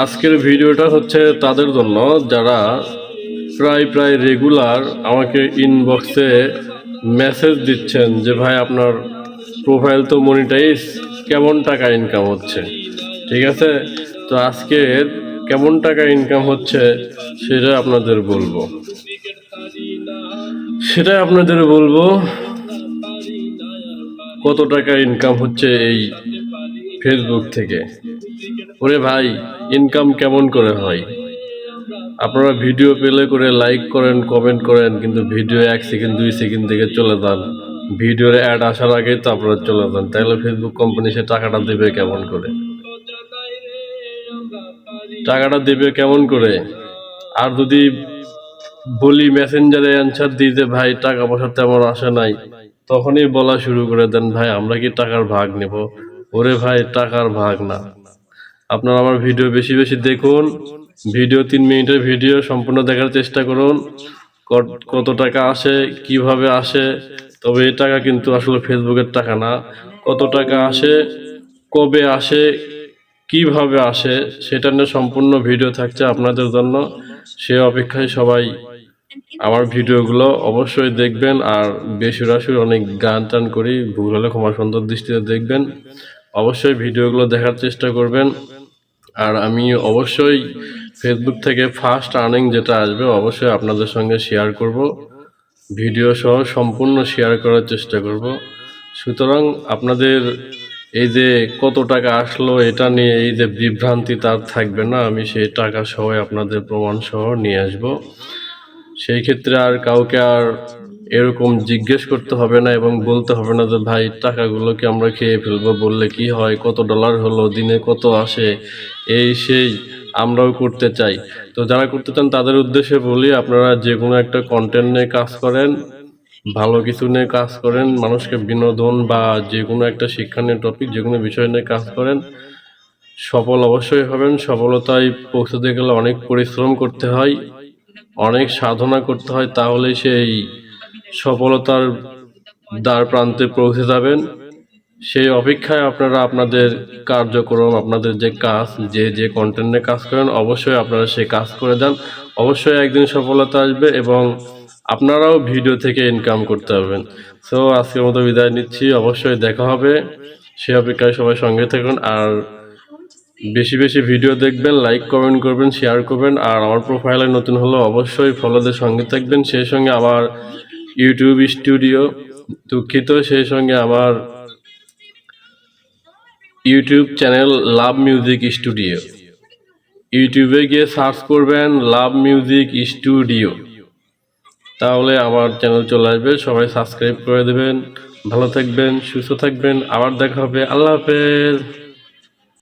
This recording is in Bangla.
আজকের ভিডিওটা হচ্ছে তাদের জন্য যারা প্রায় রেগুলার আমাকে ইনবক্সে মেসেজ দিচ্ছেন যে ভাই আপনার প্রোফাইল তো মনিটাইজ, কেমন টাকা ইনকাম হচ্ছে। ঠিক আছে, তো আজকের কেমন টাকা ইনকাম হচ্ছে সেটা আপনাদের বলবো কত টাকা ইনকাম হচ্ছে এই ফেসবুক থেকে। ওরে ভাই, ইনকাম কেমন করে হয়? আপনারা ভিডিও পেলে করে লাইক করেন, কমেন্ট করেন, কিন্তু ভিডিও 1 সেকেন্ড 2 সেকেন্ড থেকে চলে যান, ভিডিওর অ্যাড আসার আগেই তো আপনারা চলে যান। তাহলে ফেসবুক কোম্পানি সে টাকাটা দেবে কেমন করে? আর যদি বলি মেসেঞ্জারে অ্যান্সার দিই যে ভাই টাকা পয়সা তেমন আসে নাই, তখনই বলা শুরু করে দেন ভাই আমরা কি টাকার ভাগ নেব। ওরে ভাই, টাকার ভাগ না। আপনারা আমার ভিডিও বেশি বেশি দেখুন, ভিডিও 3 মিনিটের ভিডিও সম্পূর্ণ দেখার চেষ্টা করুন, কত টাকা আসে, কিভাবে আসে। তবে এই টাকা কিন্তু আসলে ফেসবুকের টাকা না। কত টাকা আসে, কবে আসে, কিভাবে আসে, সেটা নিয়ে সম্পূর্ণ ভিডিও থাকছে আপনাদের জন্য। সে অপেক্ষায় সবাই আমার ভিডিওগুলো অবশ্যই দেখবেন। আর বেসুরাসুর অনেক গান টান করি, ভুল হলে ক্ষমা সুন্দর দৃষ্টিতে দেখবেন। অবশ্যই ভিডিওগুলো দেখার চেষ্টা করবেন। আর আমি অবশ্যই ফেসবুক থেকে ফার্স্ট আর্নিং যেটা আসবে অবশ্যই আপনাদের সঙ্গে শেয়ার করব, ভিডিও সহ সম্পূর্ণ শেয়ার করার চেষ্টা করব। সুতরাং আপনাদের এই যে কত টাকা আসলো এটা নিয়ে এই যে বিভ্রান্তি তার থাকবে না। আমি সেই টাকা সহ আপনাদের প্রমাণ সহ নিয়ে আসব। সেই ক্ষেত্রে আর কাউকে আর এরকম জিজ্ঞেস করতে হবে না এবং বলতে হবে না যে ভাই টাকাগুলো কি আমরা খেয়ে ফেলবো, বললে কি হয়, কত ডলার হলো, দিনে কত আসে, এই সেই। আমরাও করতে চাই। তো যারা করতে চান তাদের উদ্দেশ্যে বলি, আপনারা যে কোনো একটা কন্টেন্ট নিয়ে কাজ করেন, ভালো কিছু নিয়ে কাজ করেন, মানুষকে বিনোদন বা যে কোনো একটা শিক্ষা নিয়ে টপিক, যে কোনো বিষয় নিয়ে কাজ করেন, সফল অবশ্যই হবেন। সফলতায় পৌঁছতে গেলে অনেক পরিশ্রম করতে হয়, অনেক সাধনা করতে হয়, তাহলে সেই সফলতার দ্বার প্রান্তে পৌঁছে যাবেন। সেই অপেক্ষায় আপনারা আপনাদের কার্যক্রম, আপনাদের যে কাজ, যে কন্টেন্টে কাজ করেন, অবশ্যই আপনারা সেই কাজ করে যান। অবশ্যই একদিন সফলতা আসবে এবং আপনারাও ভিডিও থেকে ইনকাম করতে পারবেন। সো আজকের মতো বিদায় নিচ্ছি, অবশ্যই দেখা হবে। সে অপেক্ষায় সবাই সঙ্গে থাকুন। আর বেশি বেশি ভিডিও দেখবেন, লাইক কমেন্ট করবেন, শেয়ার করবেন। আর আমার প্রোফাইলে নতুন হলে অবশ্যই ফলোদের সঙ্গে থাকবেন। সেই সঙ্গে আমার ইউটিউব স্টুডিও, দুঃখিত, সেই সঙ্গে আমার YouTube channel love music studio, ইউটিউবে গিয়ে সার্চ করবেন লাভ মিউজিক স্টুডিও, তাহলে আমার চ্যানেল চলে আসবে। সবাই সাবস্ক্রাইব করে দেবেন। ভালো থাকবেন, সুস্থ থাকবেন, আবার দেখা হবে। আল্লাহ হাফেজ।